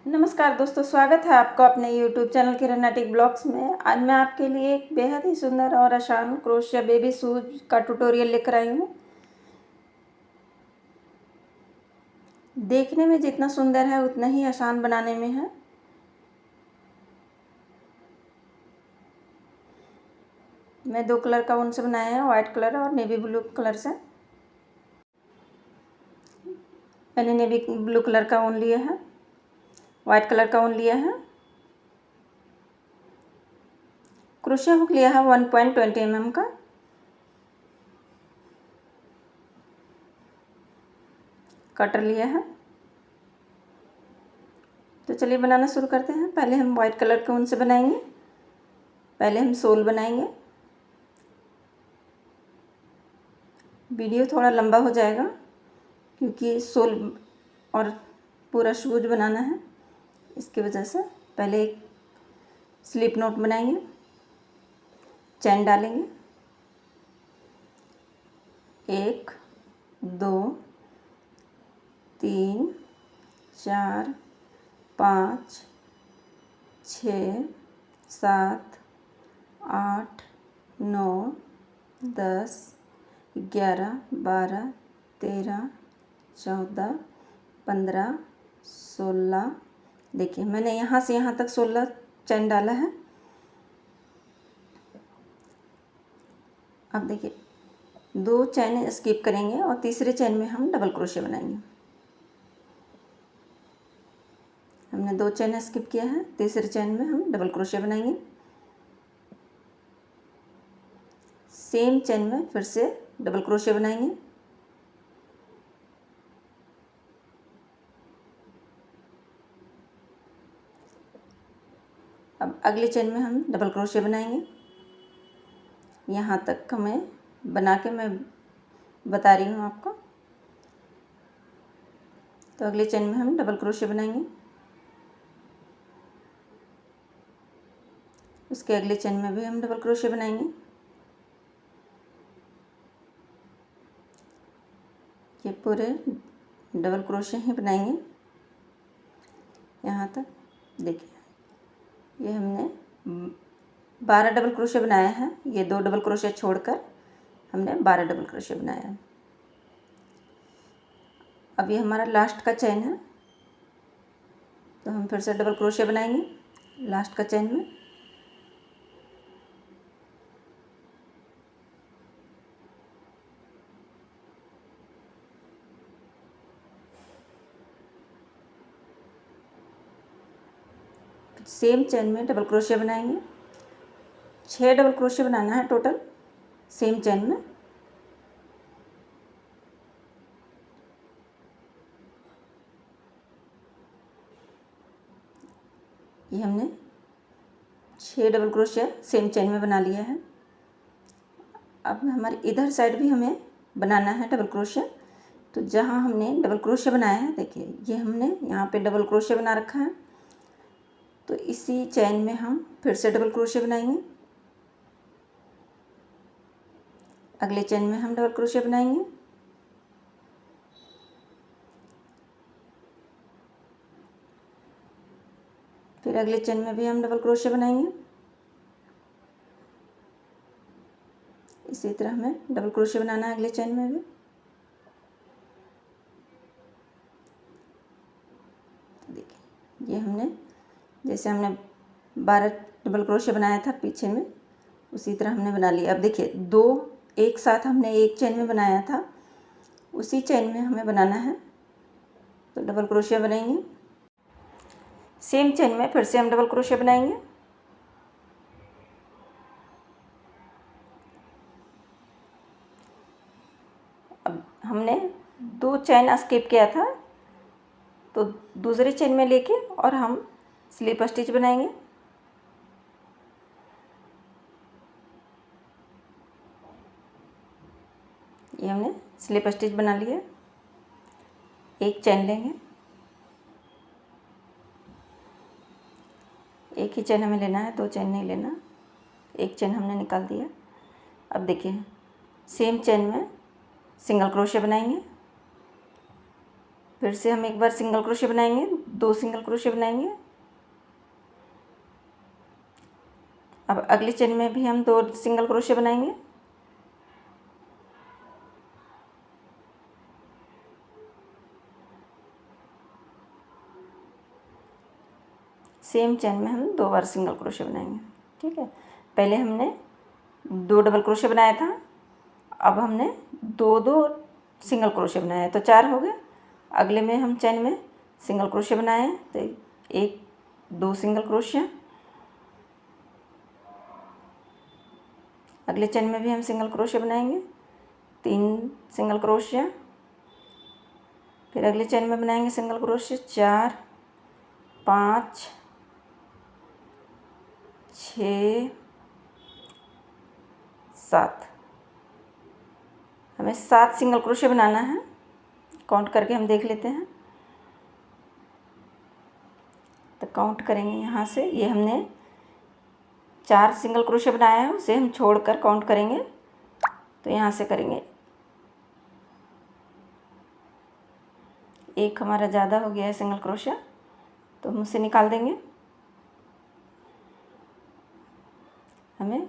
नमस्कार दोस्तों, स्वागत है आपका अपने YouTube चैनल किरानाटिक ब्लॉग्स में। आज मैं आपके लिए एक बेहद ही सुंदर और आसान क्रोशिया बेबी शूज का ट्यूटोरियल लेकर आई हूँ। देखने में जितना सुंदर है उतना ही आसान बनाने में है। मैं 2 कलर का ऊन से बनाया है, वाइट कलर और नेवी ब्लू कलर से। मैंने नेवी ब्लू कलर का ऊन लिया है, वाइट कलर का ऊन लिया है। क्रोशिया हुक लिया है 1.20 mm का। कटर लिया है। तो चलिए बनाना शुरू करते हैं। पहले हम वाइट कलर के ऊन से बनाएंगे। पहले हम सोल बनाएंगे। वीडियो थोड़ा लंबा हो जाएगा क्योंकि सोल और पूरा शूज बनाना है, इसकी वजह से। पहले एक स्लिप नॉट बनाएंगे, चैन डालेंगे। 1 2 3 4 5 6 7 8 9 10 11 12 13 14 15 16। देखिए मैंने यहाँ से यहाँ तक 16 चैन डाला है। अब देखिए 2 चैन स्किप करेंगे और तीसरे चैन में हम डबल क्रोशिया बनाएंगे। हमने 2 चैन स्किप किया है, तीसरे चैन में हम डबल क्रोशिया बनाएंगे। सेम चैन में फिर से डबल क्रोशिया बनाएंगे। अब अगले चैन में हम डबल क्रोशिया बनाएंगे। यहाँ तक हमें बना के मैं बता रही हूँ आपको। तो अगले चैन में हम डबल क्रोशिया बनाएंगे। उसके अगले चैन में भी हम डबल क्रोशिया बनाएंगे। ये पूरे डबल क्रोशिया ही बनाएंगे यहाँ तक। देखिए ये हमने 12 डबल क्रोशिया बनाया है। ये 2 डबल क्रोशिया छोड़कर हमने 12 डबल क्रोशिया बनाया है। अब ये हमारा लास्ट का चैन है, तो हम फिर से डबल क्रोशिया बनाएंगे लास्ट का चैन में। सेम चैन में डबल क्रोशिया बनाएंगे। 6 डबल क्रोशिया बनाना है टोटल सेम चैन में। ये हमने 6 डबल क्रोशिया सेम चैन में बना लिया है। अब हमारे इधर साइड भी हमें बनाना है डबल क्रोशिया। तो जहाँ हमने डबल क्रोशिया बनाया है, देखिए ये हमने यहाँ पे डबल क्रोशिया बना रखा है। तो इसी चैन में हम फिर से डबल क्रोशिया बनाएंगे। अगले चैन में हम डबल क्रोशिया बनाएंगे। फिर अगले चैन में भी हम डबल क्रोशिया बनाएंगे। इसी तरह हमें डबल क्रोशिया बनाना है अगले चैन में भी। देखिए ये हमने जैसे हमने 12 डबल क्रोशिया बनाया था पीछे में, उसी तरह हमने बना लिया। अब देखिए 2 एक साथ हमने एक चैन में बनाया था, उसी चैन में हमें बनाना है। तो डबल क्रोशिया बनाएंगे। सेम चैन में फिर से हम डबल क्रोशिया बनाएंगे। अब हमने 2 चैन स्किप किया था, तो दूसरे चैन में लेके और हम स्लिप स्टिच बनाएंगे। ये हमने स्लिप स्टिच बना लिया। एक चैन लेंगे, एक ही चैन हमें लेना है, 2 चैन नहीं लेना। एक चैन हमने निकाल दिया। अब देखिए सेम चैन में सिंगल क्रोशिया बनाएंगे। फिर से हम एक बार सिंगल क्रोशिया बनाएंगे, 2 सिंगल क्रोशिया बनाएंगे। अब अगली चेन में भी हम 2 सिंगल क्रोशिया बनाएंगे। सेम चेन में हम 2 बार सिंगल क्रोशिया बनाएंगे। ठीक है, पहले हमने 2 डबल क्रोशिया बनाया था, अब हमने 2 सिंगल क्रोशिया बनाया है तो 4 हो गए। अगले में हम चेन में सिंगल क्रोशिया बनाए हैं तो 1 2 सिंगल क्रोशिया। अगले चेन में भी हम सिंगल क्रोशिया बनाएंगे, 3 सिंगल क्रोशिया। फिर अगले चेन में बनाएंगे सिंगल क्रोशिया 4 5 6 7। हमें 7 सिंगल क्रोशिया बनाना है। काउंट करके हम देख लेते हैं। तो काउंट करेंगे यहाँ से, ये हमने 4 सिंगल क्रोशिया बनाया है, उसे हम छोड़कर काउंट करेंगे। तो यहाँ से करेंगे, एक हमारा ज़्यादा हो गया है सिंगल क्रोशिया, तो हम उसे निकाल देंगे। हमें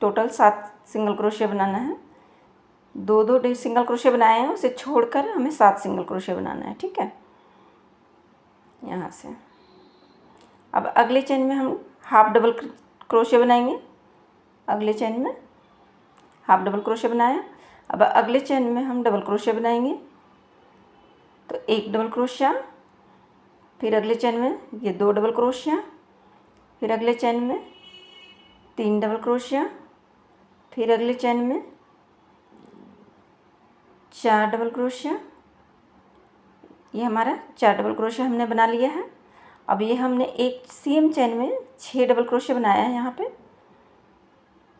टोटल 7 सिंगल क्रोशिया बनाना है। 2 सिंगल क्रोशिया बनाए हैं, उसे छोड़कर हमें 7 सिंगल क्रोशिया बनाना है। ठीक है, यहाँ से अब अगले चेन में हम हाफ डबल क्रोशिया बनाएंगे। अगले चेन में हाफ डबल क्रोशिया बनाया, अब अगले चेन में हम डबल क्रोशिया बनाएंगे। तो 1 डबल क्रोशिया, फिर अगले चेन में ये 2 डबल क्रोशिया, फिर अगले चेन में 3 डबल क्रोशिया, फिर अगले चेन में 4 डबल क्रोशिया। ये हमारा 4 डबल क्रोशिया हमने बना लिया है। अब ये हमने एक सेम चेन में 6 डबल क्रोशिया बनाया है। यहाँ पे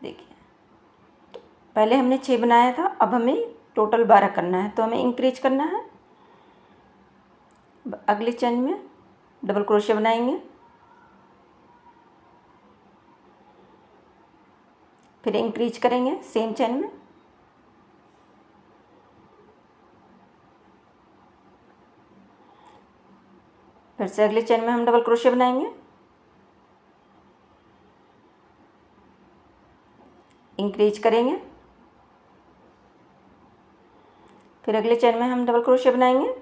देखिए, पहले हमने 6 बनाया था, अब हमें टोटल 12 करना है, तो हमें इंक्रीज करना है। अगले चेन में डबल क्रोशिया बनाएंगे, फिर इंक्रीज करेंगे सेम चेन में। फिर से अगले चेन में हम डबल क्रोशिया बनाएंगे, इंक्रीज करेंगे, फिर अगले चेन में हम डबल क्रोशिया बनाएंगे,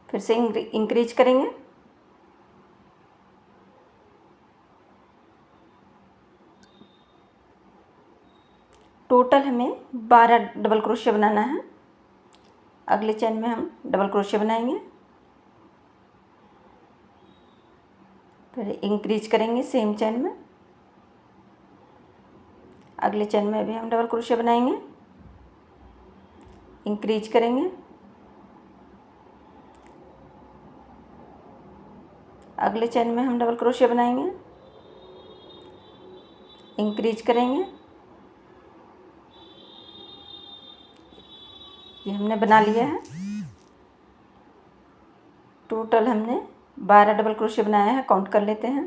फिर से इंक्रीज करेंगे, टोटल हमें 12 डबल क्रोशिया बनाना है। अगले चेन में हम डबल क्रोशिया बनाएंगे, फिर इंक्रीज करेंगे सेम चेन में। अगले चेन में भी हम डबल क्रोशिया बनाएंगे, इंक्रीज करेंगे, अगले चेन में हम डबल क्रोशिया बनाएंगे, इंक्रीज करेंगे। ये हमने बना लिया है। टोटल हमने 12 डबल क्रोशिया बनाया है। काउंट कर लेते हैं।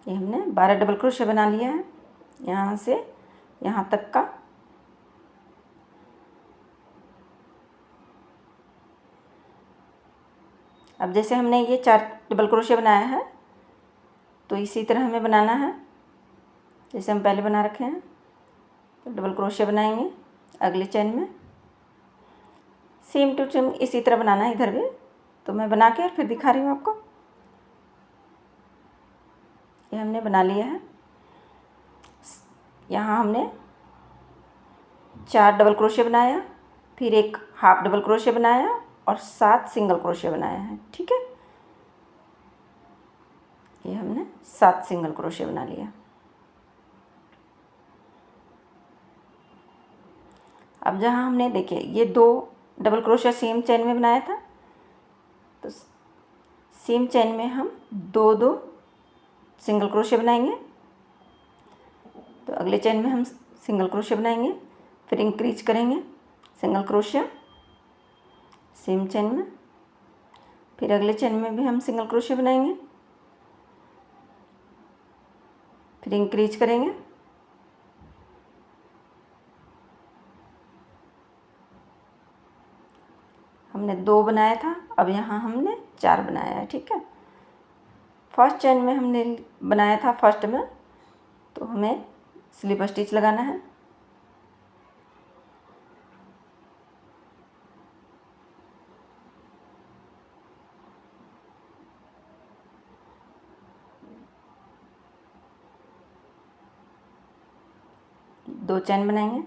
ये हमने 12 डबल क्रोशिया बना लिया है, यहाँ से यहाँ तक का। अब जैसे हमने ये 4 डबल क्रोशिया बनाया है, तो इसी तरह हमें बनाना है जैसे हम पहले बना रखे हैं। तो डबल क्रोशिया बनाएंगे अगले चेन में, सेम टू सेम इसी तरह बनाना है इधर भी। तो मैं बना के और फिर दिखा रही हूँ आपको। ये हमने बना लिया है। यहाँ हमने 4 डबल क्रोशिया बनाया, फिर एक हाफ डबल क्रोशिया बनाया और 7 सिंगल क्रोशिया बनाया है। ठीक है, ये हमने 7 सिंगल क्रोशिया बना लिया। अब जहाँ हमने देखिए ये 2 डबल क्रोशिया सेम चेन में बनाया था, तो सेम चेन में हम 2 सिंगल क्रोशिया बनाएंगे। तो अगले चेन में हम सिंगल क्रोशिया बनाएंगे, फिर इंक्रीज करेंगे सिंगल क्रोशिया सेम चेन में, फिर अगले चेन में भी हम सिंगल क्रोशिया बनाएंगे, फिर इंक्रीज करेंगे, हमने हमने 2 बनाया था, अब यहाँ हमने 4 बनाया है। ठीक है, फर्स्ट चेन में हमने बनाया था फर्स्ट में, तो हमें स्लिप स्टिच लगाना है। दो चेन बनाएंगे,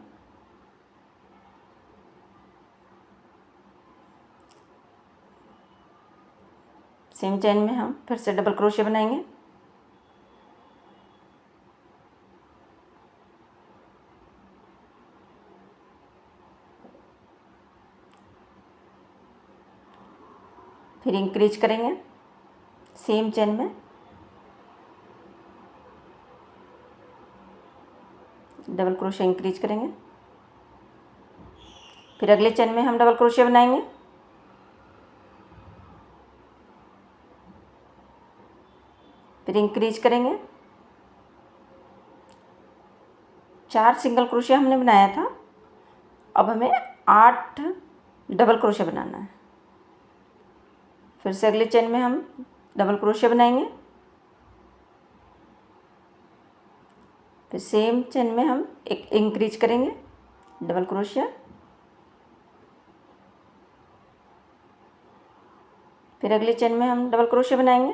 सेम चेन में हम फिर से डबल क्रोशिया बनाएंगे। फिर इंक्रीज करेंगे सेम चेन में, डबल क्रोशिया इंक्रीज करेंगे। फिर अगले चेन में हम डबल क्रोशिया बनाएंगे, फिर इंक्रीज करेंगे। 4 सिंगल क्रोशिया हमने बनाया था, अब हमें 8 डबल क्रोशिया बनाना है। फिर से अगले चेन में हम डबल क्रोशिया बनाएंगे, फिर सेम चेन में हम एक इंक्रीज करेंगे डबल क्रोशिया। फिर अगले चेन में हम डबल क्रोशिया बनाएंगे,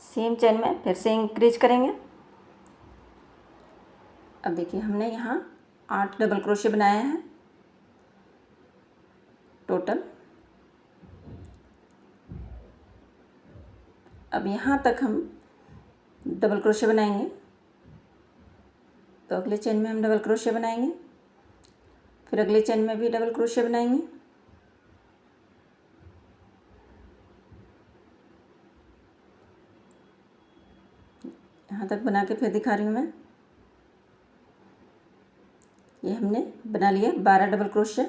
सेम चेन में फिर से इंक्रीज करेंगे। अब देखिए हमने यहाँ 8 डबल क्रोशिया बनाए हैं टोटल। अब यहाँ तक हम डबल क्रोशिया बनाएंगे, तो अगले चेन में हम डबल क्रोशिया बनाएंगे, फिर अगले चेन में भी डबल क्रोशिया बनाएंगे, यहाँ तक बना के फिर दिखा रही हूँ मैं। ये हमने बना लिया 12 डबल क्रोशिया।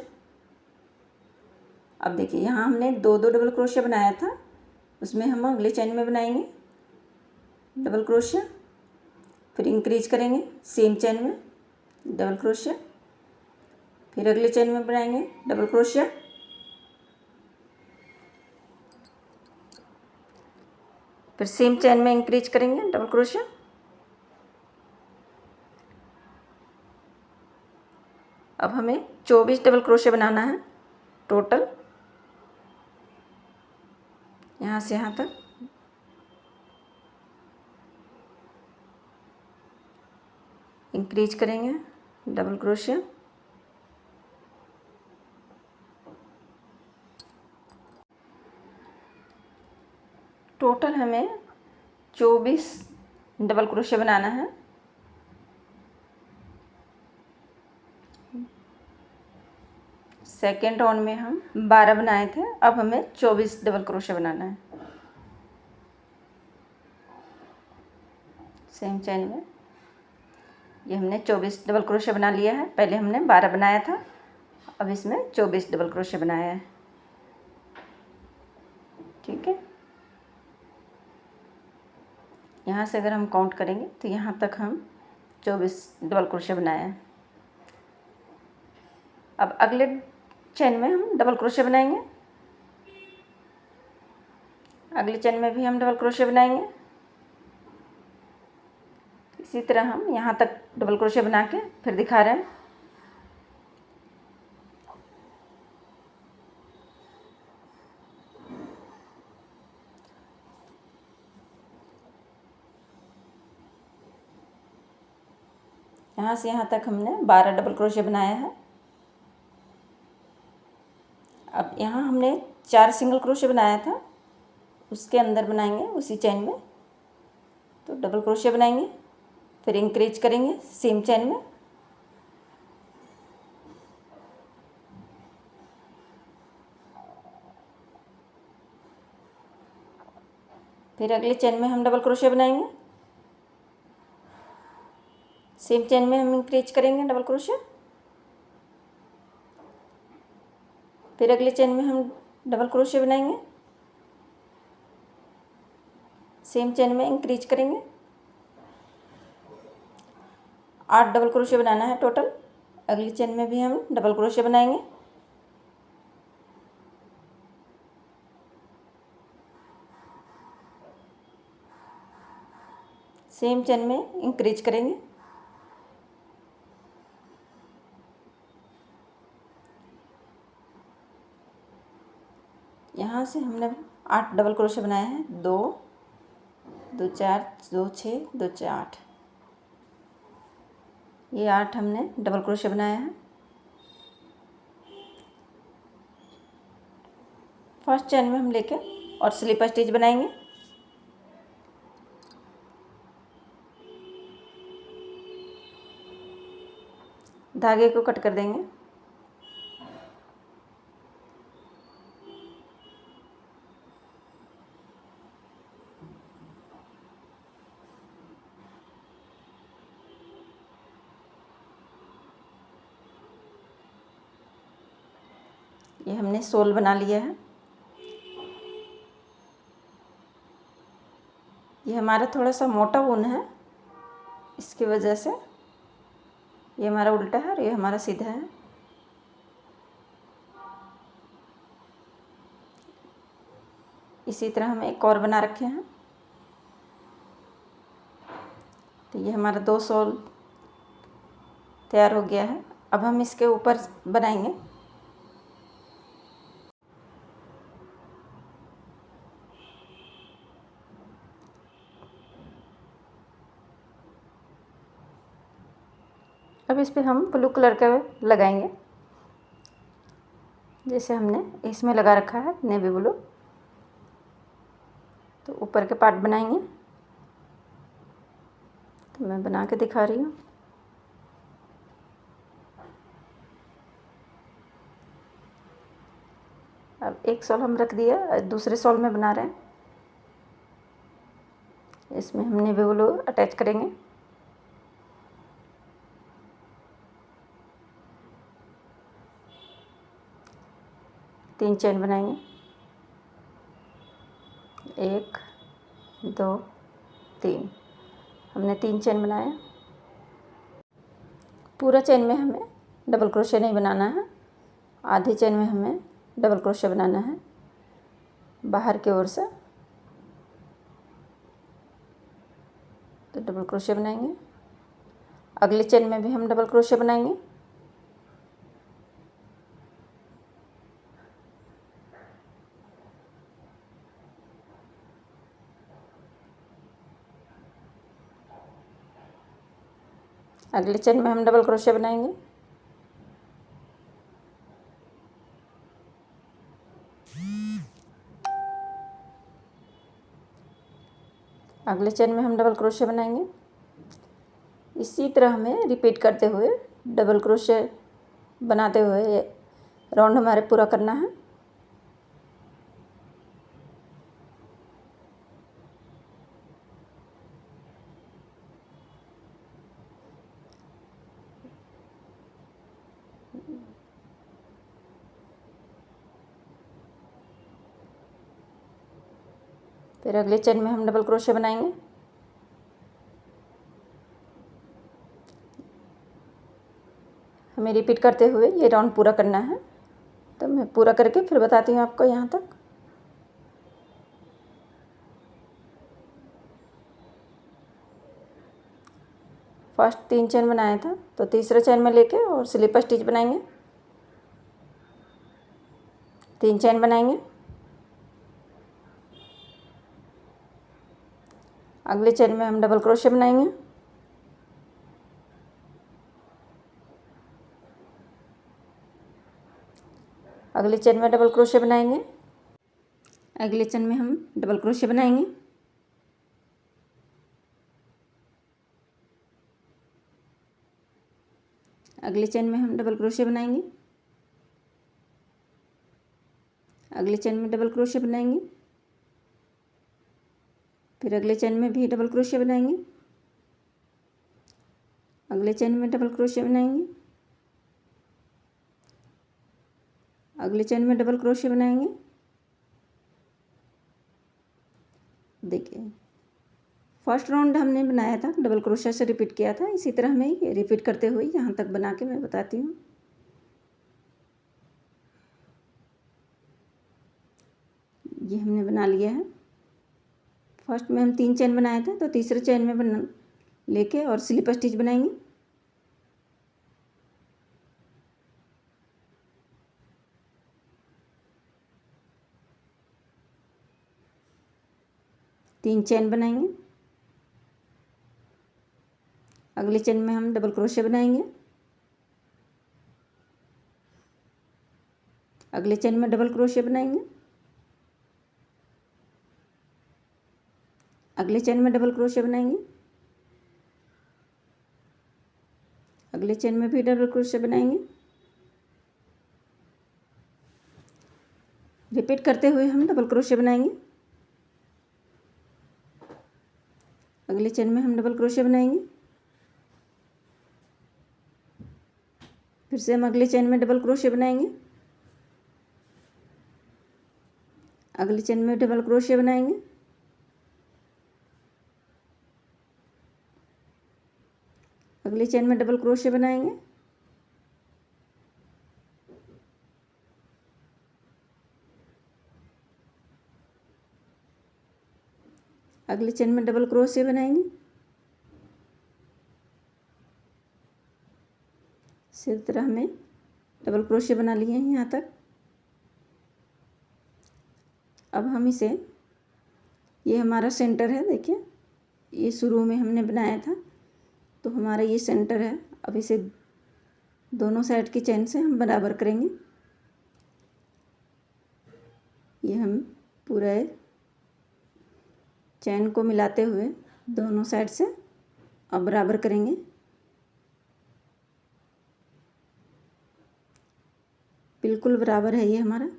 अब देखिए यहाँ हमने 2 डबल क्रोशिया बनाया था, उसमें हम अगले चेन में बनाएंगे डबल क्रोशिया, फिर इंक्रीज करेंगे सेम चेन में डबल क्रोशिया, फिर अगले चेन में बनाएंगे डबल क्रोशिया, फिर सेम चेन में इंक्रीज करेंगे डबल क्रोशिया। अब हमें 24 डबल क्रोशिया बनाना है टोटल, यहाँ से यहाँ तक। इंक्रीज करेंगे डबल क्रोशिया, टोटल हमें 24 डबल क्रोशिया बनाना है। सेकेंड राउंड में हम 12 बनाए थे, अब हमें 24 डबल क्रोशिया बनाना है सेम चेन में। ये हमने 24 डबल क्रोशिया बना लिया है, पहले हमने 12 बनाया था, अब इसमें 24 डबल क्रोशिया बनाया है। ठीक है, यहाँ से अगर हम काउंट करेंगे तो यहाँ तक हम 24 डबल क्रोशिया बनाया है। अब अगले चेन में हम डबल क्रोशिया बनाएंगे, अगले चेन में भी हम डबल क्रोशिया बनाएंगे। इसी तरह हम यहाँ तक डबल क्रोशिया बना के फिर दिखा रहे हैं। यहाँ से यहाँ तक हमने 12 डबल क्रोशिया बनाया है। अब यहाँ हमने 4 सिंगल क्रोशिया बनाया था, उसके अंदर बनाएंगे उसी चेन में, तो डबल क्रोशिया बनाएंगे, फिर इंक्रीज करेंगे सेम चेन में, फिर अगले चेन में हम डबल क्रोशिया बनाएंगे, सेम चेन में हम इंक्रीज करेंगे डबल क्रोशिया, फिर अगले चेन में हम डबल क्रोशिया बनाएंगे, सेम चेन में इंक्रीज करेंगे। 8 डबल क्रोशे बनाना है टोटल। अगली चेन में भी हम डबल क्रोशे बनाएंगे। सेम चेन में इंक्रीज करेंगे। यहाँ से हमने 8 डबल क्रोशे बनाए हैं। 2 2 4 2 6 2 4 8, ये 8 हमने डबल क्रोशे बनाया है। फर्स्ट चेन में हम लेके और स्लिप स्टिच बनाएंगे। धागे को कट कर देंगे। ये हमने सोल बना लिया है। ये हमारा थोड़ा सा मोटा ऊन है, इसकी वजह से ये हमारा उल्टा है और ये हमारा सीधा है। इसी तरह हम एक और बना रखे हैं। तो ये हमारा 2 सोल तैयार हो गया है। अब हम इसके ऊपर बनाएंगे। अब इस पे हम ब्लू कलर का लगाएंगे, जैसे हमने इसमें लगा रखा है नेवी ब्लू। तो ऊपर के पार्ट बनाएंगे। तो मैं बना के दिखा रही हूँ। अब एक सॉल हम रख दिया, दूसरे सॉल में बना रहे हैं। इसमें हम नेवी ब्लू अटैच करेंगे। तीन चेन बनाएंगे। 1 2 3, हमने 3 चेन बनाए। पूरा चेन में हमें डबल क्रोशे नहीं बनाना है, आधी चेन में हमें डबल क्रोशे बनाना है बाहर की ओर से। तो डबल क्रोशे बनाएंगे। अगली चेन में भी हम डबल क्रोशे बनाएंगे। अगली चेन में हम डबल क्रोशे बनाएंगे। अगले चेन में हम डबल क्रोशे बनाएंगे। इसी तरह हमें रिपीट करते हुए डबल क्रोशे बनाते हुए राउंड हमारे पूरा करना है। फिर अगले चेन में हम डबल क्रोशे बनाएंगे। हमें रिपीट करते हुए ये राउंड पूरा करना है। तो मैं पूरा करके फिर बताती हूँ आपको यहाँ तक। फर्स्ट 3 चेन बनाया था, तो तीसरे चेन में लेके और स्लिप स्टिच बनाएंगे। 3 चेन बनाएंगे। अगले चेन में हम डबल क्रोशे बनाएंगे। अगले चेन में डबल क्रोशे बनाएंगे। अगले चेन में हम डबल क्रोशे बनाएंगे। अगले चेन में हम डबल क्रोशे बनाएंगे। अगले चेन में डबल क्रोशे बनाएंगे। फिर अगले चेन में भी डबल क्रोशे बनाएंगे। अगले चेन में डबल क्रोशे बनाएंगे। अगले चेन में डबल क्रोशे बनाएंगे। देखिए फर्स्ट राउंड हमने बनाया था, डबल क्रोशिया से रिपीट किया था। इसी तरह हमें ये रिपीट करते हुए यहाँ तक बना के मैं बताती हूँ। ये हमने बना लिया है। फर्स्ट में हम 3 चेन बनाए थे, तो तीसरे चेन में बना लेके और स्लिप स्टिच बनाएंगे। तीन चेन बनाएंगे। अगले चेन में हम डबल क्रोशिया बनाएंगे। अगले चेन में डबल क्रोशिया बनाएंगे। अगले चेन में डबल क्रोशिया बनाएंगे। अगले चेन में भी डबल क्रोशिया बनाएंगे। रिपीट करते हुए हम डबल क्रोशिया बनाएंगे। अगले चेन में हम डबल क्रोशिया बनाएंगे। फिर से हम अगले चेन में डबल क्रोशिया बनाएंगे। अगले चेन में डबल क्रोशिया बनाएंगे। अगले चेन में डबल क्रोशिया बनाएंगे। अगले चेन में डबल क्रोशिया बनाएंगे। इसी तरह हमें डबल क्रोशिया बना लिए हैं यहाँ तक। अब हम इसे, ये हमारा सेंटर है, देखिए ये शुरू में हमने बनाया था, तो हमारा ये सेंटर है। अब इसे दोनों साइड की चेन से हम बराबर करेंगे। ये हम पूरा चैन को मिलाते हुए दोनों साइड से अब बराबर करेंगे। बिल्कुल बराबर है ये हमारा।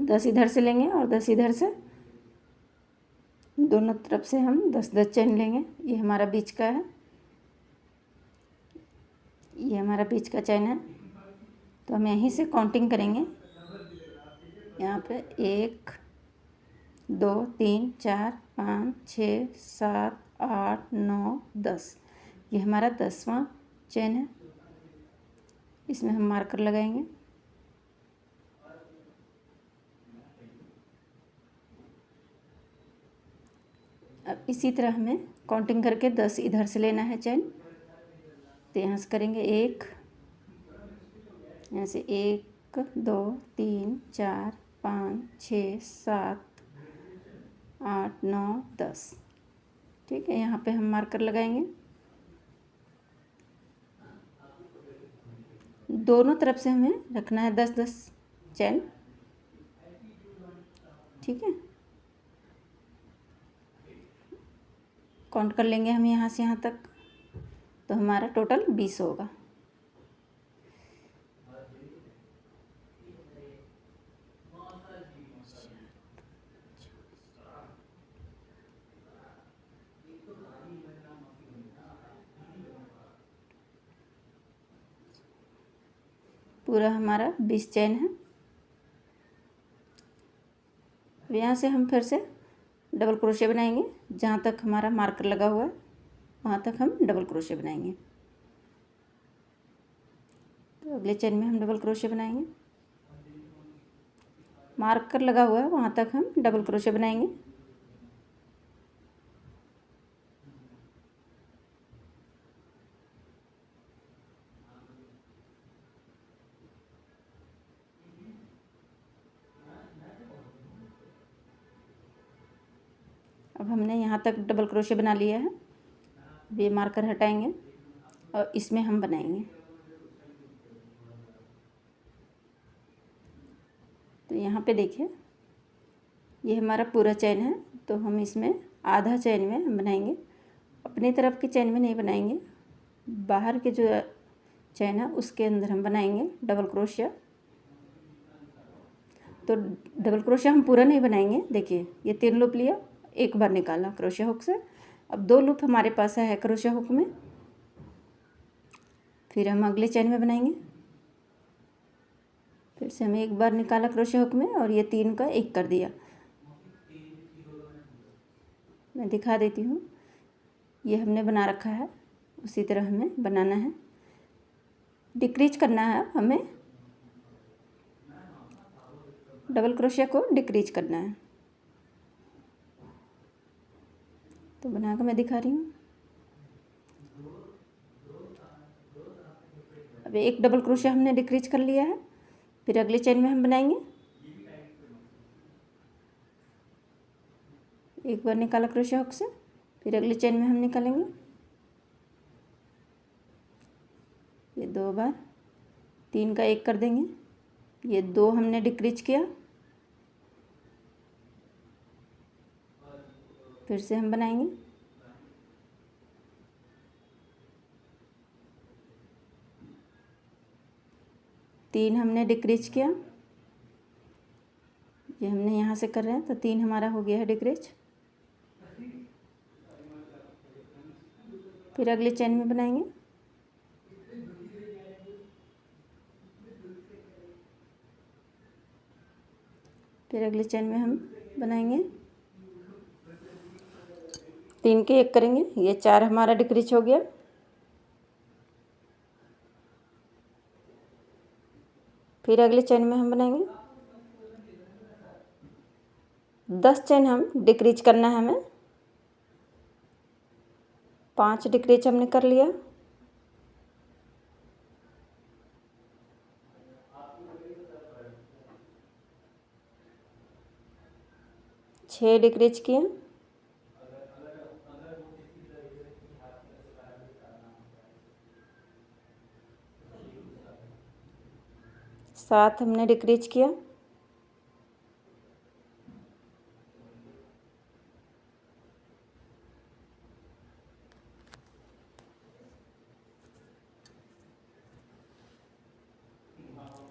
10 इधर से लेंगे और 10 इधर से, दोनों तरफ से हम 10-10 चैन लेंगे। ये हमारा बीच का है, ये हमारा बीच का चैन है। तो हम यहीं से काउंटिंग करेंगे। यहाँ पे 1 2 3 4 5 6 7 8 9 10, ये हमारा 10वां चैन है। इसमें हम मार्कर लगाएंगे। अब इसी तरह हमें काउंटिंग करके 10 इधर से लेना है चैन। तो यहाँ से करेंगे 1, यहाँ से 1 2 3 4 5 6 7 8 9 10, ठीक है। यहाँ पे हम मार्कर लगाएंगे। दोनों तरफ से हमें रखना है 10-10 चैन, ठीक है। काउंट कर लेंगे हम यहाँ से यहाँ तक, तो हमारा टोटल 20 होगा। पूरा हमारा 20 चैन है। अब यहाँ से हम फिर से डबल क्रोशिया बनाएंगे। जहाँ तक हमारा मार्कर लगा हुआ है वहाँ तक हम डबल क्रोशिया बनाएंगे। तो अगले चेन में हम डबल क्रोशिया बनाएंगे। मार्कर लगा हुआ है वहाँ तक हम डबल क्रोशिया बनाएंगे। अब हमने यहाँ तक डबल क्रोशिया बना लिया है। अब ये मार्कर हटाएंगे और इसमें हम बनाएंगे। तो यहाँ पे देखिए ये हमारा पूरा चैन है, तो हम इसमें आधा चैन में हम बनाएंगे। अपनी तरफ के चैन में नहीं बनाएंगे, बाहर के जो चैन है उसके अंदर हम बनाएंगे डबल क्रोशिया। तो डबल क्रोशिया हम पूरा नहीं बनाएंगे। देखिए ये 3 लूप लिया, एक बार निकाला क्रोशिया हुक से। अब 2 लूप हमारे पास है क्रोशिया हुक में। फिर हम अगले चैन में बनाएंगे। फिर से हमें एक बार निकाला क्रोशिया हुक में और ये 3 का 1 कर दिया। मैं दिखा देती हूँ। ये हमने बना रखा है, उसी तरह हमें बनाना है। डिक्रीज करना है हमें, डबल क्रोशिया को डिक्रीज करना है। तो बना कर मैं दिखा रही हूँ। अब एक डबल क्रोशिया हमने डिक्रीज कर लिया है। फिर अगले चेन में हम बनाएंगे, एक बार निकाला क्रोशिया हुक से, फिर अगले चेन में हम निकालेंगे, ये 2 बार, 3 का 1 कर देंगे, ये 2 हमने डिक्रीज किया, फिर से हम बनाएंगे, तीन हमने डिक्रीज किया, ये हमने यहाँ से कर रहे हैं तो 3 हमारा हो गया है डिक्रीज। फिर अगले चेन में बनाएंगे, फिर अगले चेन में हम बनाएंगे, 3 के 1 करेंगे, ये 4 हमारा डिक्रीज हो गया। फिर अगले चेन में हम बनाएंगे, 10 चेन हम डिक्रीज करना है हमें, 5 डिक्रीज हमने कर लिया, छः डिक्रीज किए, 7 हमने डिक्रीज किया,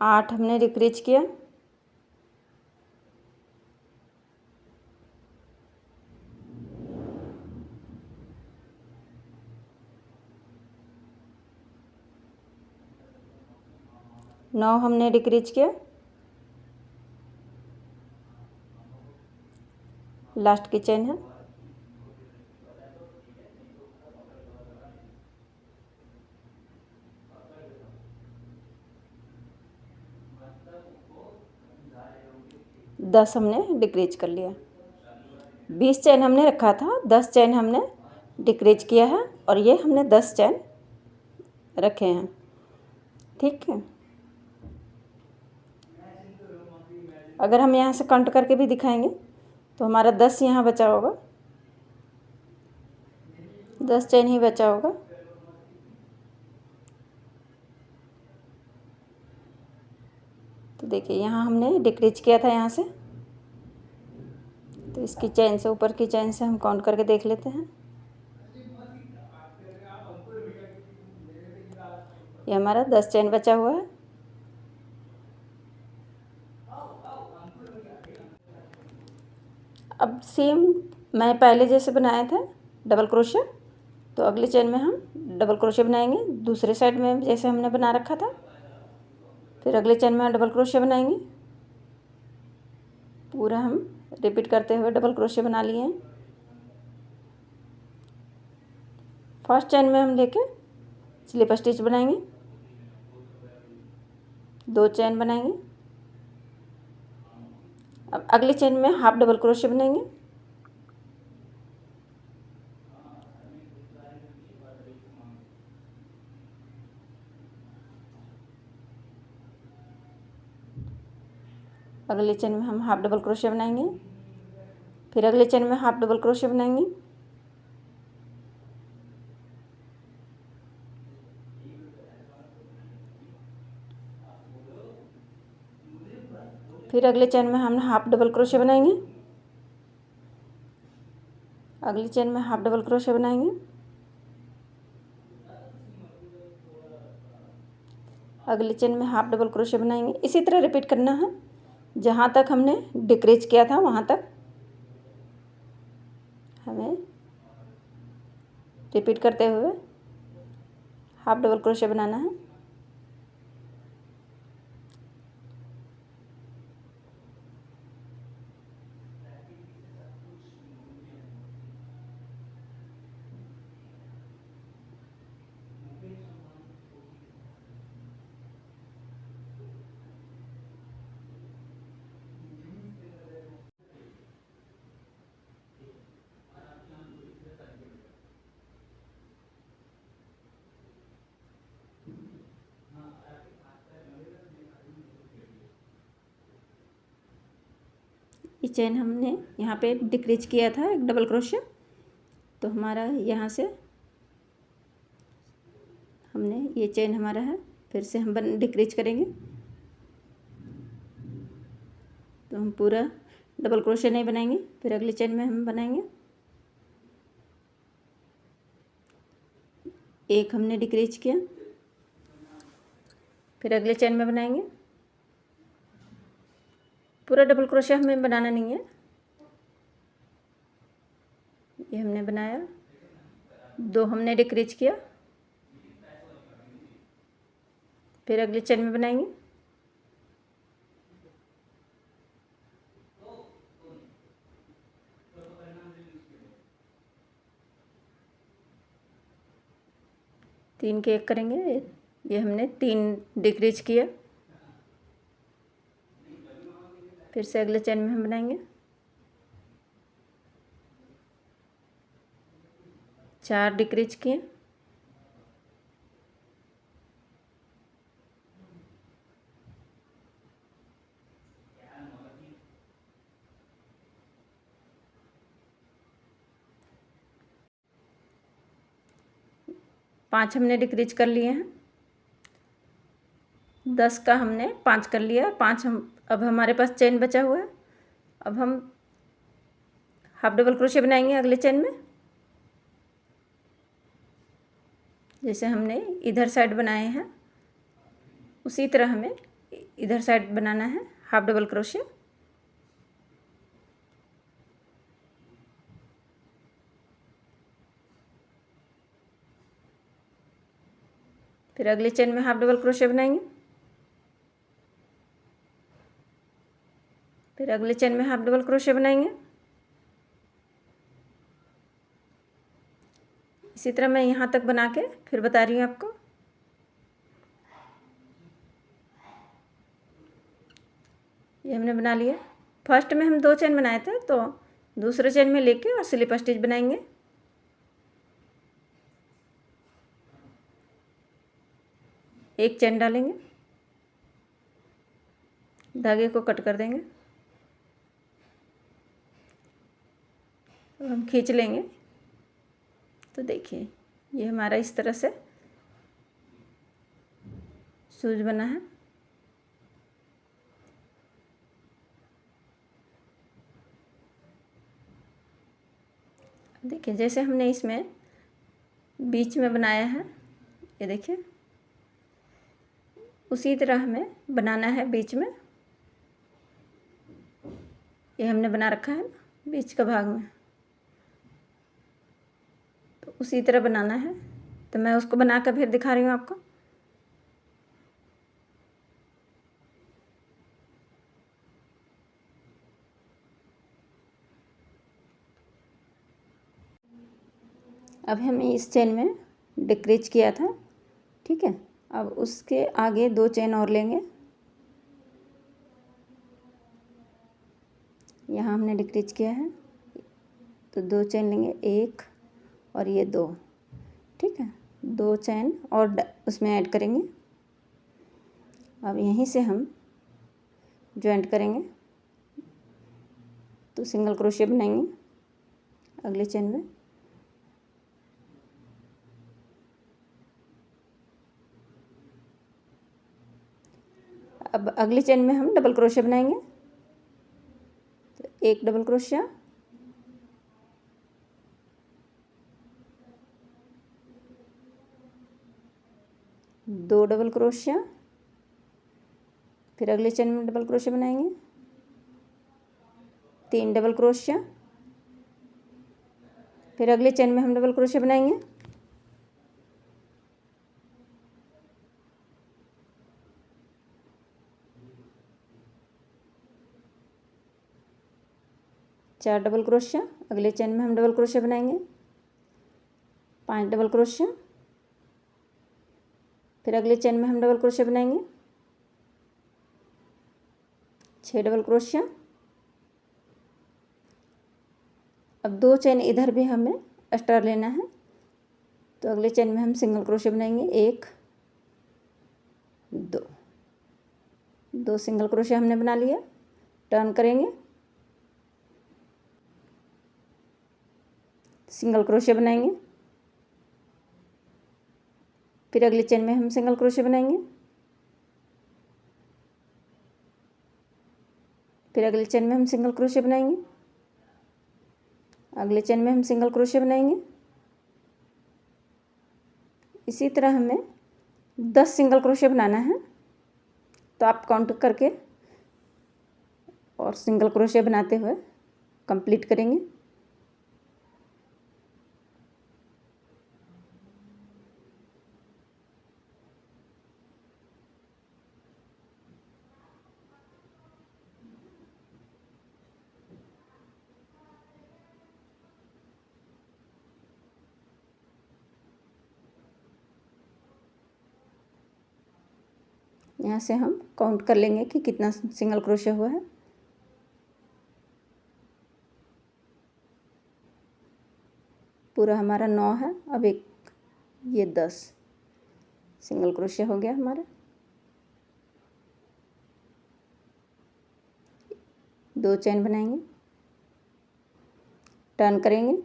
8 हमने डिक्रीज किया, 9 हमने डिक्रीज किया, लास्ट की चेन है, दस हमने डिक्रीज कर लिया। 20 चेन हमने रखा था, 10 चेन हमने डिक्रीज किया है और ये हमने 10 चेन रखे हैं। ठीक है, अगर हम यहाँ से काउंट करके भी दिखाएंगे तो हमारा 10 यहाँ बचा होगा, 10 चेन ही बचा होगा। तो देखिए यहाँ हमने डिक्रीज किया था यहाँ से, तो इसकी चेन से, ऊपर की चेन से हम काउंट करके देख लेते हैं। ये हमारा 10 चेन बचा हुआ है। अब सेम मैं पहले जैसे बनाया था डबल क्रोशिया, तो अगले चेन में हम डबल क्रोशिया बनाएंगे दूसरे साइड में जैसे हमने बना रखा था। फिर अगले चेन में डबल क्रोशिया बनाएंगे, पूरा हम रिपीट करते हुए डबल क्रोशिया बना लिए हैं। फर्स्ट चेन में हम लेके स्लिप स्टिच बनाएंगे, 2 चेन बनाएंगे। अब अगले चेन में हाफ डबल क्रोशिया बनाएंगे, अगले चेन में हम हाफ डबल क्रोशिया बनाएंगे, फिर अगले चेन में हाफ डबल क्रोशिया बनाएंगे, फिर अगले चेन में हम हाफ डबल क्रोशिया बनाएंगे, अगली चेन में हाफ डबल क्रोशिया बनाएंगे, अगले चेन में हाफ डबल क्रोशिया बनाएंगे। इसी तरह रिपीट करना है, जहाँ तक हमने डिक्रीज किया था वहाँ तक हमें रिपीट करते हुए हाफ डबल क्रोशिया बनाना है। ये चेन हमने यहाँ पे डिक्रीज किया था एक डबल क्रोशिया, तो हमारा यहाँ से हमने ये चेन हमारा है, फिर से हम डिक्रीज करेंगे। तो हम पूरा डबल क्रोशिया नहीं बनाएंगे, फिर अगले चेन में हम बनाएंगे। एक हमने डिक्रीज किया, फिर अगले चेन में बनाएंगे। पूरा डबल क्रोशिया हमें बनाना नहीं है, ये हमने बनाया, दो हमने डिक्रीज किया, फिर अगले चेन में बनाएंगे। तीन के एक करेंगे, ये हमने तीन डिक्रीज किया, फिर से अगले चेन में हम बनाएंगे। चार डिक्रीज किए, पाँच हमने डिक्रीज कर लिए हैं। 10 का हमने 5 कर लिया, 5 हम अब हमारे पास चेन बचा हुआ है। अब हम हाफ डबल क्रोशिया बनाएंगे अगले चेन में, जैसे हमने इधर साइड बनाए हैं उसी तरह हमें इधर साइड बनाना है हाफ डबल क्रोशिया। फिर अगले चेन में हाफ डबल क्रोशिया बनाएंगे, फिर अगले चेन में हाफ डबल क्रोशिया बनाएंगे। इसी तरह मैं यहाँ तक बना के फिर बता रही हूँ आपको। ये हमने बना लिया। फर्स्ट में हम 2 चेन बनाए थे, तो दूसरे चेन में लेके और स्लिप स्टिच बनाएंगे। एक चेन डालेंगे, धागे को कट कर देंगे, और हम खींच लेंगे। तो देखिए ये हमारा इस तरह से सूज बना है। देखिए जैसे हमने इसमें बीच में बनाया है, ये देखिए उसी तरह हमें बनाना है बीच में। ये हमने बना रखा है बीच का भाग में, तो उसी तरह बनाना है। तो मैं उसको बना कर फिर दिखा रही हूँ आपको। अब हमें इस चेन में डिक्रीज किया था, ठीक है। अब उसके आगे 2 चेन और लेंगे। यहाँ हमने डिक्रीज किया है, तो 2 चेन लेंगे, 1 और ये 2, ठीक है। 2 चेन और उसमें ऐड करेंगे। अब यहीं से हम जॉइंट करेंगे, तो सिंगल क्रोशिया बनाएंगे अगले चेन में। अब अगले चेन में हम डबल क्रोशिया बनाएंगे, तो एक डबल क्रोशिया, दो डबल क्रोशिया, फिर अगले चेन में डबल क्रोशिया बनाएंगे, 3 डबल क्रोशिया, फिर अगले चेन में हम डबल क्रोशिया बनाएंगे, चार डबल क्रोशिया, अगले चेन में हम डबल क्रोशिया बनाएंगे, 5 डबल क्रोशिया, फिर अगले चेन में हम डबल क्रोशिया बनाएंगे, 6 डबल क्रोशिया। अब 2 चेन इधर भी हमें एक्स्ट्रा लेना है, तो अगले चेन में हम सिंगल क्रोशिया बनाएंगे, 1 2 सिंगल क्रोशिया हमने बना लिया। टर्न करेंगे, सिंगल क्रोशे बनाएंगे। फिर अगले चेन में हम सिंगल क्रोशे बनाएंगे। फिर अगले चेन में हम सिंगल क्रोशे बनाएंगे। अगले चेन में हम सिंगल क्रोशे बनाएंगे। इसी तरह हमें 10 सिंगल क्रोशे बनाना है। तो आप काउंट करके और सिंगल क्रोशे बनाते हुए कंप्लीट करेंगे। यहाँ से हम काउंट कर लेंगे कि कितना सिंगल क्रोशे हुआ है। पूरा हमारा 9 है। अब एक ये 10 सिंगल क्रोशे हो गया हमारा। 2 चेन बनाएंगे, टर्न करेंगे,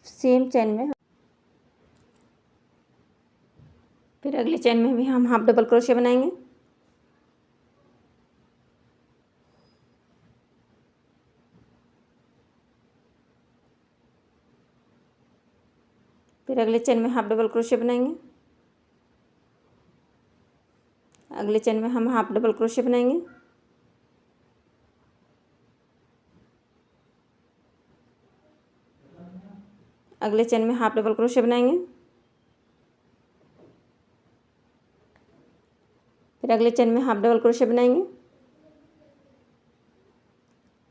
सेम चेन में फिर अगले चेन में भी हम हाफ डबल क्रोशे बनाएंगे। फिर अगले चेन में हाफ डबल क्रोशे बनाएंगे। अगले चेन में हम हाफ डबल क्रोशे बनाएंगे। अगले चेन में हाफ डबल क्रोशे बनाएंगे। फिर अगले चेन में हाफ डबल क्रोशे बनाएंगे।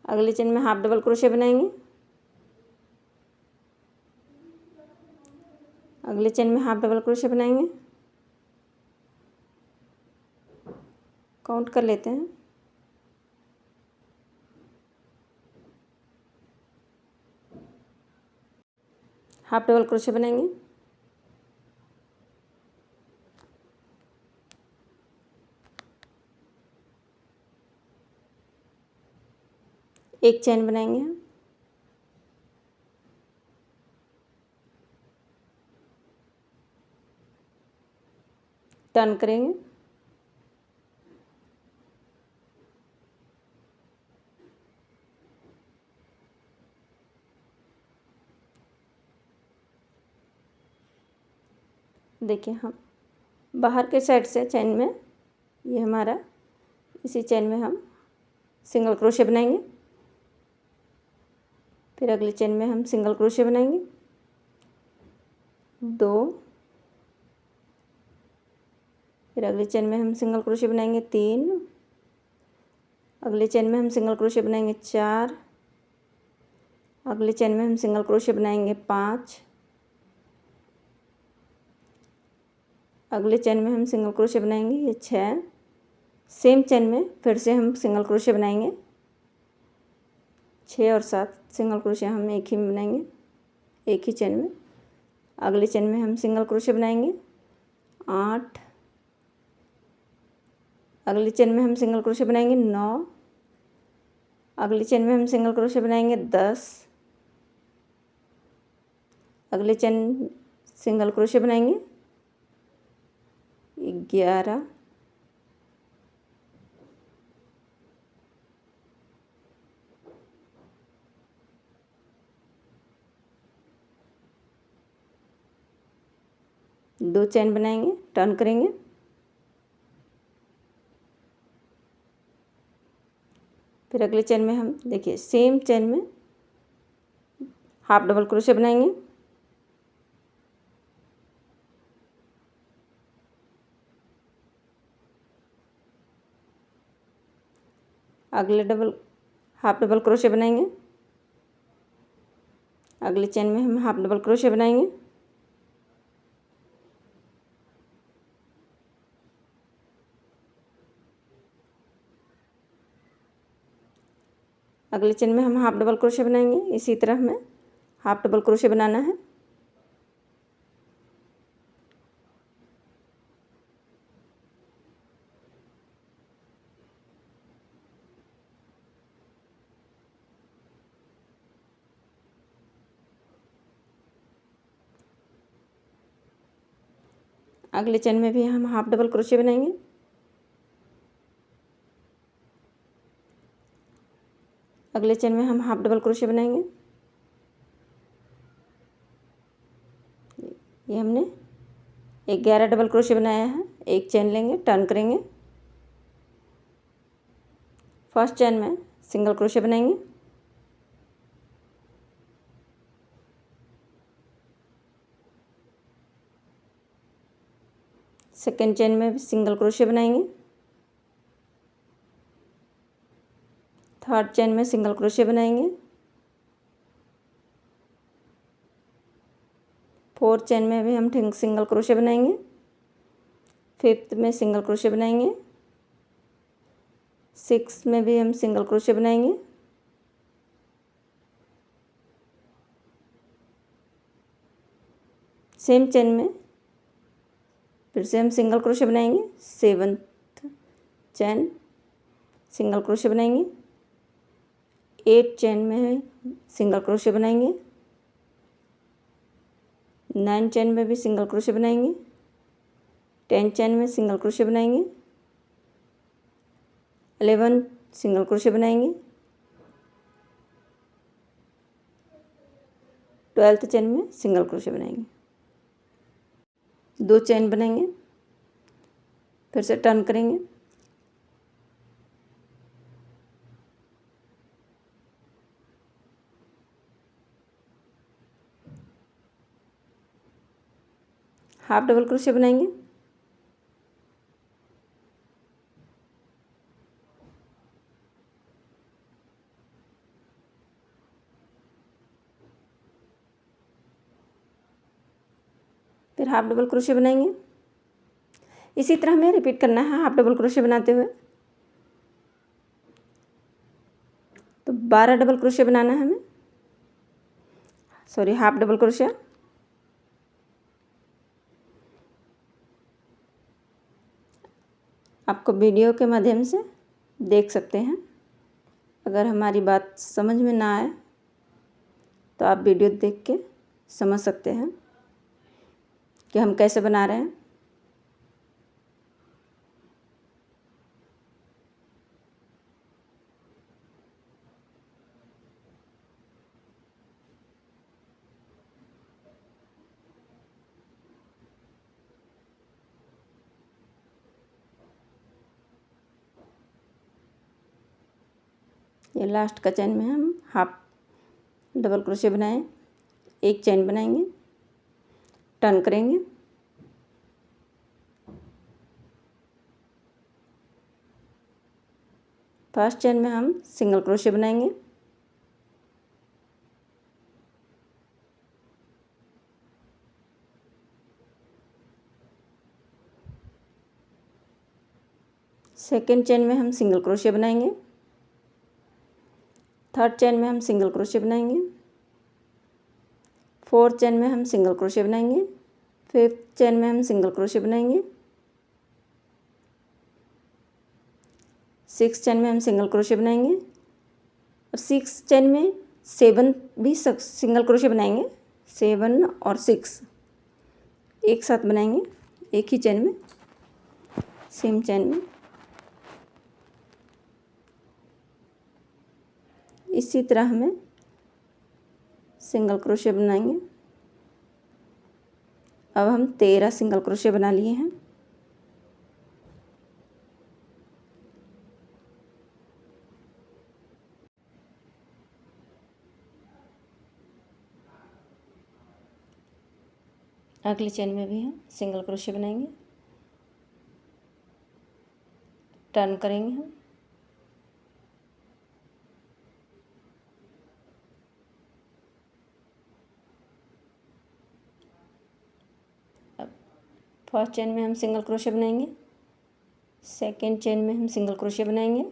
अगले चेन में हाफ डबल क्रोशे बनाएंगे। अगले चेन में हाफ डबल क्रोशे बनाएंगे। काउंट कर लेते हैं। हाफ डबल क्रोशे बनाएंगे। एक चेन बनाएंगे। टर्न करेंगे। देखिए हम बाहर के साइड से चेन में ये हमारा इसी चेन में हम सिंगल क्रोशे बनाएंगे। फिर अगले चेन में हम सिंगल क्रोशे बनाएंगे 2। फिर अगले चेन में हम सिंगल क्रोशे बनाएंगे 3। अगले चेन में हम सिंगल क्रोशे बनाएंगे 4। अगले चेन में हम सिंगल क्रोशे बनाएंगे 5। अगले चेन में हम सिंगल क्रोशे बनाएंगे ये 6। सेम चेन में फिर से हम सिंगल क्रोशे बनाएंगे 6 और 7 सिंगल क्रोशे हम एक ही में बनाएंगे, एक ही चेन में। अगले चेन में हम सिंगल क्रोशे बनाएंगे 8। अगले चेन में हम सिंगल क्रोशे बनाएंगे 9। अगले चेन में हम सिंगल क्रोशे बनाएंगे 10। अगले चेन सिंगल क्रोशे बनाएंगे 11। दो चेन बनाएंगे, टर्न करेंगे। फिर अगले चेन में हम देखिए सेम चेन में हाफ डबल क्रोशे बनाएंगे। अगले हाफ डबल क्रोशे बनाएंगे। अगले चेन में हम हाफ डबल क्रोशे बनाएंगे। अगले चेन में हम हाफ डबल क्रोशे बनाएंगे। इसी तरह हमें हाफ डबल क्रोशे बनाना है। अगले चेन में भी हम हाफ डबल क्रोशे बनाएंगे। अगले चेन में हम हाफ डबल क्रोशे बनाएंगे। ये हमने 11 डबल क्रोशे बनाया है। एक चेन लेंगे, टर्न करेंगे, फर्स्ट चेन में सिंगल क्रोशे बनाएंगे, सेकेंड चेन में भी सिंगल क्रोशे बनाएंगे, थर्ड चेन में सिंगल क्रोशे बनाएंगे, फोर्थ चेन में भी हम सिंगल क्रोशे बनाएंगे, फिफ्थ में सिंगल क्रोशे बनाएंगे, सिक्स में भी हम सिंगल क्रोशे बनाएंगे, सेम चेन में फिर से हम सिंगल क्रोशे बनाएंगे, सेवन्थ चेन सिंगल क्रोशे बनाएंगे, एट चेन में सिंगल क्रोशे बनाएंगे, नाइन चेन में भी सिंगल क्रोशे बनाएंगे, 10 चेन में सिंगल क्रोशे बनाएंगे, 11 सिंगल क्रोशे बनाएंगे, 12th चेन में सिंगल क्रोशे बनाएंगे, 2 चेन बनाएंगे, फिर से टर्न करेंगे, हाफ डबल क्रोशे बनाएंगे, फिर हाफ डबल क्रोशे बनाएंगे। इसी तरह हमें रिपीट करना है हाफ डबल क्रोशे बनाते हुए। तो 12 डबल क्रोशे बनाना है हमें, सॉरी हाफ डबल क्रोशे। आपको वीडियो के माध्यम से देख सकते हैं। अगर हमारी बात समझ में ना आए तो आप वीडियो देख के समझ सकते हैं कि हम कैसे बना रहे हैं। ये लास्ट का चेन में हम हाफ डबल क्रोशे बनाएं, एक चेन बनाएंगे, टर्न करेंगे, फर्स्ट चेन में हम सिंगल क्रोशे बनाएंगे, सेकेंड चेन में हम सिंगल क्रोशे बनाएंगे, थर्ड चेन में हम सिंगल क्रोशे बनाएंगे, फोर्थ चेन में हम सिंगल क्रोशे बनाएंगे, फिफ्थ चेन में हम सिंगल क्रोशे बनाएंगे, सिक्स चेन में हम सिंगल क्रोशे बनाएंगे और सिक्स चेन में 7 भी सिंगल क्रोशे बनाएंगे। 7 और 6 एक साथ बनाएंगे एक ही चेन में, सेम चेन में। इसी तरह हमें सिंगल क्रोशे बनाएंगे। अब हम 13 सिंगल क्रोशे बना लिए हैं। अगले चेन में भी हम सिंगल क्रोशे बनाएंगे, टर्न करेंगे हम, अब फर्स्ट चेन में हम सिंगल क्रोशे बनाएंगे, सेकेंड चेन में हम सिंगल क्रोशे बनाएंगे,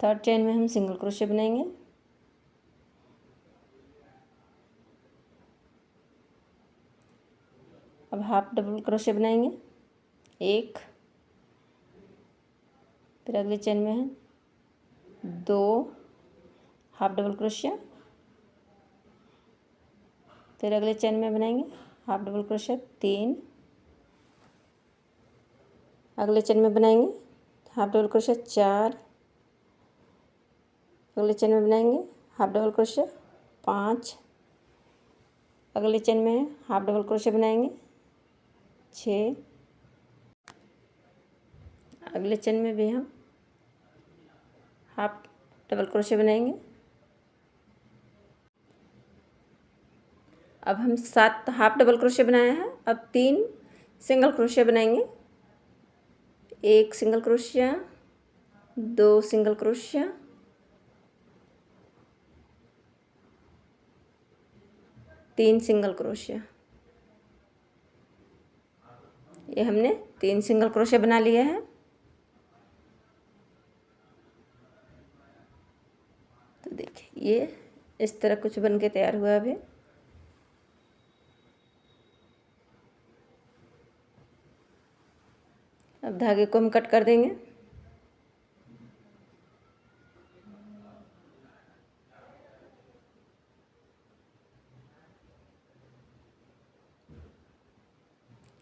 थर्ड चेन में हम सिंगल क्रोशे बनाएंगे, अब हाफ डबल क्रोशे बनाएंगे एक, फिर अगले चेन में है 2 हाफ डबल क्रोशिया, फिर अगले चेन में बनाएंगे हाफ डबल क्रोशिया 3, अगले चेन में बनाएंगे हाफ डबल क्रोशिया 4, अगले चेन में बनाएंगे हाफ डबल क्रोशिया 5, अगले चेन में हाफ डबल क्रोशिया बनाएंगे 6, अगले चेन में भी हम हाफ डबल क्रोशिया बनाएंगे। अब हम 7 हाफ डबल क्रोशिया बनाए हैं, अब 3 सिंगल क्रोशिया बनाएंगे। 1 single crochet, 2 single crochet, 3 single crochet. ये हमने 3 सिंगल क्रोशिया बना लिया है। तो देखिए ये इस तरह कुछ बन के तैयार हुआ अभी। अब धागे को हम कट कर देंगे।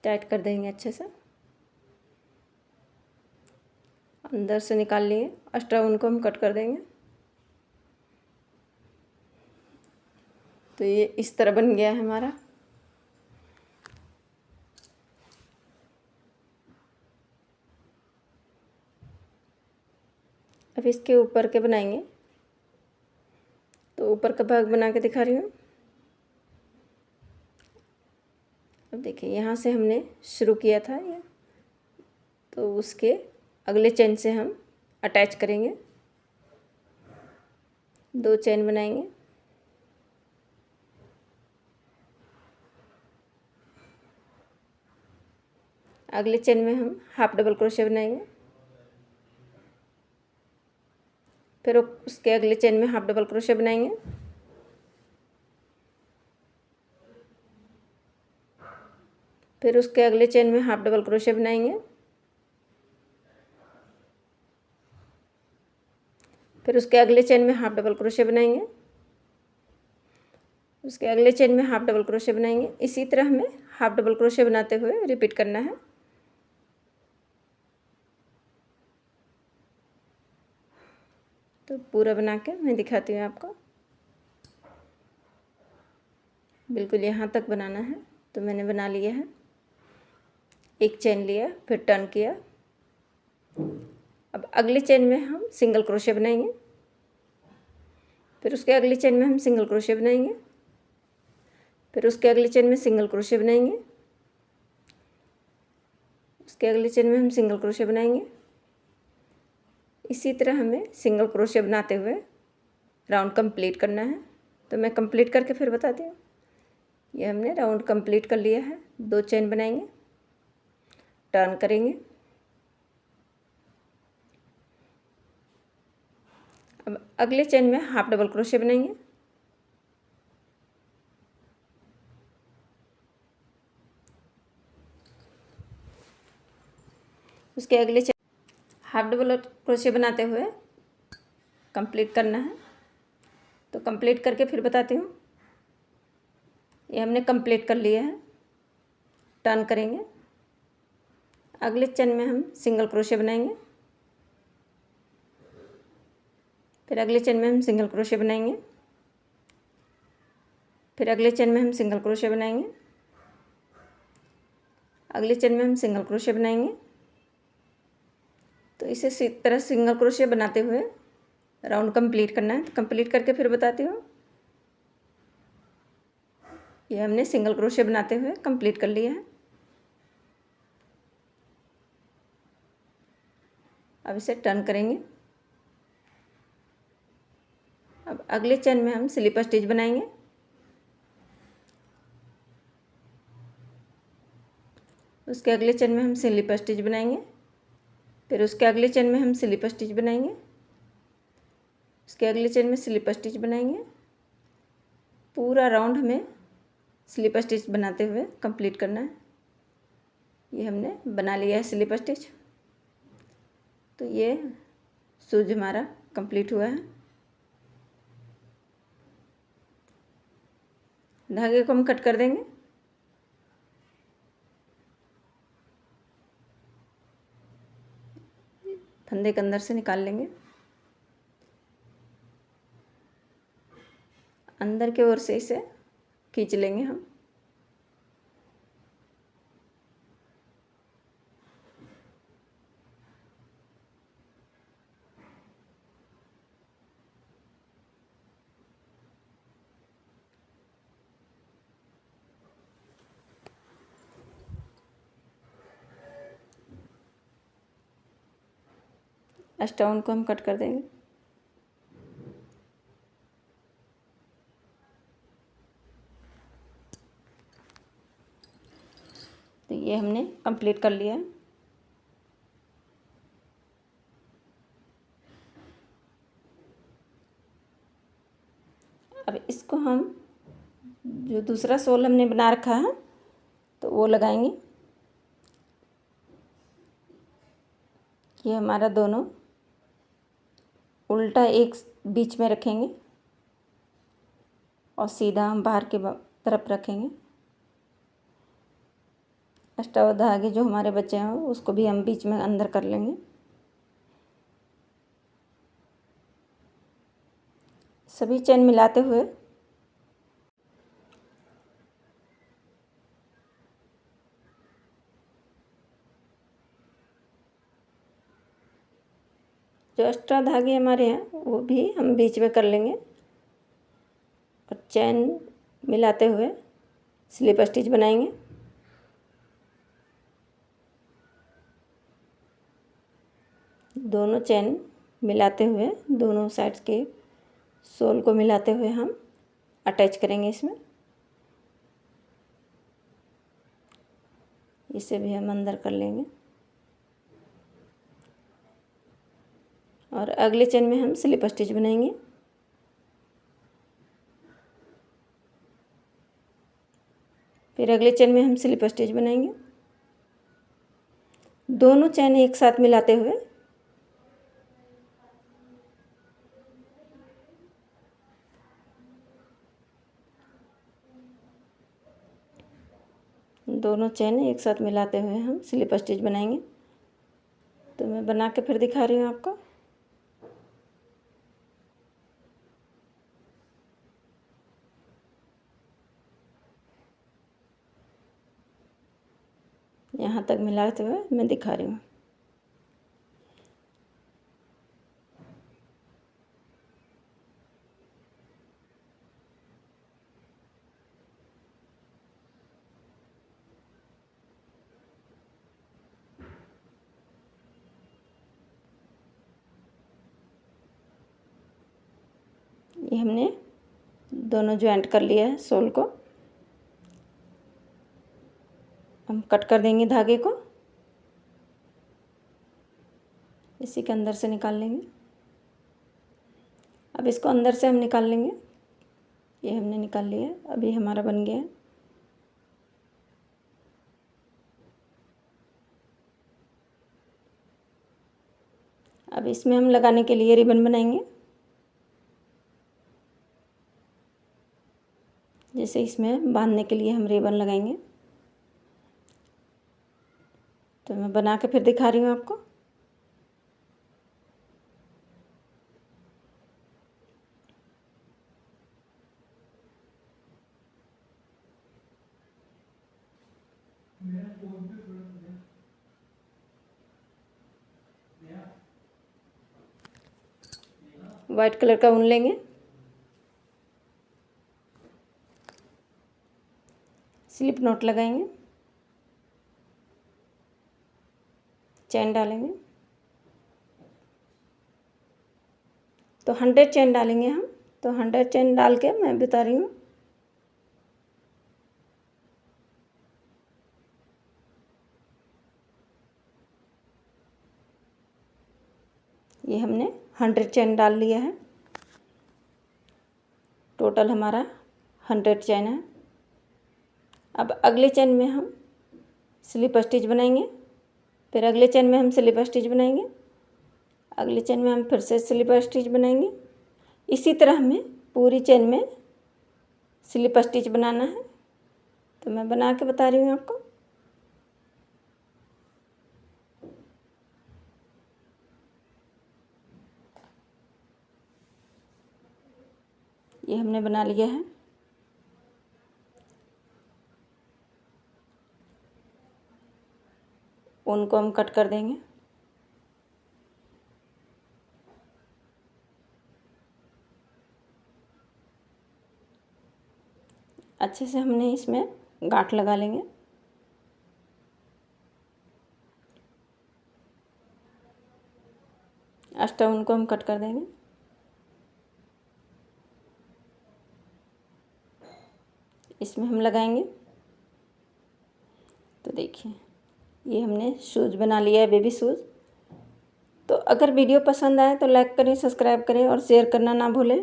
टाइट कर देंगे अच्छे से, अंदर से निकाल लिए। एक्स्ट्रा ऊन को हम कट कर देंगे। तो ये इस तरह बन गया है हमारा। अब इसके ऊपर के बनाएंगे। तो ऊपर का भाग बना के दिखा रही हूँ। अब देखिए यहाँ से हमने शुरू किया था ये, तो उसके अगले चेन से हम अटैच करेंगे। 2 चेन बनाएंगे, अगले चेन में हम हाफ डबल क्रोशिया बनाएंगे। फिर उसके अगले चेन में हाफ डबल क्रोशिया बनाएंगे। फिर उसके अगले चेन में हाफ डबल क्रोशिया बनाएंगे। फिर उसके अगले चेन में हाफ डबल क्रोशिया बनाएंगे। उसके अगले चेन में हाफ डबल क्रोशिया बनाएंगे। इसी तरह हमें हाफ डबल क्रोशिया बनाते हुए रिपीट करना है। तो पूरा बना के मैं दिखाती हूँ आपको। बिल्कुल यहाँ तक बनाना है। तो मैंने बना लिया है। एक चेन लिया, फिर टर्न किया। अब अगले चेन में हम सिंगल क्रोशिया बनाएंगे। फिर उसके अगले चेन में हम सिंगल क्रोशिया बनाएंगे। फिर उसके अगले चेन में सिंगल क्रोशिया बनाएंगे। उसके अगले चेन में हम सिंगल क्रोशिया बनाएंगे। इसी तरह हमें सिंगल क्रोशिया बनाते हुए राउंड कंप्लीट करना है। तो मैं कंप्लीट करके फिर बताती हूँ। ये हमने राउंड कंप्लीट कर लिया है। 2 चेन बनाएंगे, टर्न करेंगे। अब अगले चेन में हाफ डबल क्रोशिया बनाएंगे। उसके अगले चेन हाफ डबल क्रोशिया बनाते हुए कंप्लीट करना है। तो कंप्लीट करके फिर बताती हूँ। ये हमने कंप्लीट कर लिया है। टर्न करेंगे। अगले चेन में हम सिंगल क्रोशिया बनाएंगे। फिर अगले चेन में हम सिंगल क्रोशिया बनाएंगे। फिर अगले चेन में हम सिंगल क्रोशिया बनाएंगे। अगले चेन में हम सिंगल क्रोशिया बनाएंगे। तो इसे तरह सिंगल क्रोशिया बनाते हुए राउंड कंप्लीट करना है। तो कंप्लीट करके फिर बताती हूँ। ये हमने सिंगल क्रोशिया बनाते हुए कंप्लीट कर लिया है। अब इसे टर्न करेंगे। अब अगले चेन में हम स्लिप स्टिच बनाएंगे। उसके अगले चेन में हम स्लिप स्टिच बनाएंगे। फिर उसके अगले चेन में हम स्लिप स्टिच बनाएंगे। उसके अगले चेन में स्लिप स्टिच बनाएंगे। पूरा राउंड हमें स्लिप स्टिच बनाते हुए कंप्लीट करना है। ये हमने बना लिया है स्लिप स्टिच। तो ये शूज हमारा कंप्लीट हुआ है। धागे को हम कट कर देंगे। फंदे के अंदर से निकाल लेंगे, अंदर की ओर से इसे खींच लेंगे हम। स्टोन को हम कट कर देंगे। तो ये हमने कंप्लीट कर लिया है। अब इसको हम जो दूसरा सोल हमने बना रखा है तो वो लगाएंगे। ये हमारा दोनों उल्टा एक बीच में रखेंगे और सीधा हम बाहर की तरफ रखेंगे। एक्स्ट्रा धागे जो हमारे बचे हैं उसको भी हम बीच में अंदर कर लेंगे। सभी चेन मिलाते हुए जो एक्स्ट्रा धागे हमारे हैं वो भी हम बीच में कर लेंगे और चेन मिलाते हुए स्लिप स्टिच बनाएंगे। दोनों चेन मिलाते हुए दोनों साइड के सोल को मिलाते हुए हम अटैच करेंगे इसमें। इसे भी हम अंदर कर लेंगे और अगले चेन में हम स्लिप स्टिच बनाएंगे। फिर अगले चेन में हम स्लिप स्टिच बनाएंगे। दोनों चेन एक साथ मिलाते हुए दोनों चेन एक साथ मिलाते हुए हम स्लिप स्टिच बनाएंगे। तो मैं बना के फिर दिखा रही हूँ आपको। यहाँ तक मिलाते हुए मैं दिखा रही हूँ। ये हमने दोनों ज्वाइंट कर लिया है। सोल को हम कट कर देंगे, धागे को इसी के अंदर से निकाल लेंगे। अब इसको अंदर से हम निकाल लेंगे। ये हमने निकाल लिया, अभी हमारा बन गया है। अब इसमें हम लगाने के लिए रिबन बनाएंगे। जैसे इसमें बांधने के लिए हम रिबन लगाएंगे। तो मैं बना के फिर दिखा रही हूँ आपको। वाइट कलर का ऊन लेंगे, स्लिप नॉट लगाएंगे, चेन डालेंगे। तो 100 चेन डालेंगे हम। तो 100 चेन डाल के मैं बता रही हूँ। ये हमने 100 चेन डाल लिया है। टोटल हमारा 100 चेन है। अब अगले चेन में हम स्लिप स्टिच बनाएंगे। फिर अगले चेन में हम स्लिप स्टिच बनाएंगे। अगले चेन में हम फिर से स्लिप स्टिच बनाएंगे। इसी तरह हमें पूरी चेन में स्लिप स्टिच बनाना है, तो मैं बना के बता रही हूँ आपको। ये हमने बना लिया है। ऊन को हम कट कर देंगे। अच्छे से हमने इसमें गांठ लगा लेंगे। एक्स्ट्रा ऊन को हम कट कर देंगे। इसमें हम लगाएंगे। तो देखिए ये हमने शूज़ बना लिया है, बेबी शूज़। तो अगर वीडियो पसंद आए तो लाइक करें, सब्सक्राइब करें और शेयर करना ना भूलें।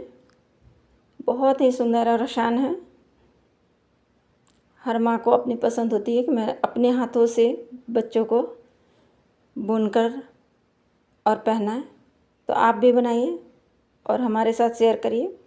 बहुत ही सुंदर और आसान है। हर माँ को अपनी पसंद होती है कि मैं अपने हाथों से बच्चों को बुनकर और पहनाएं। तो आप भी बनाइए और हमारे साथ शेयर करिए।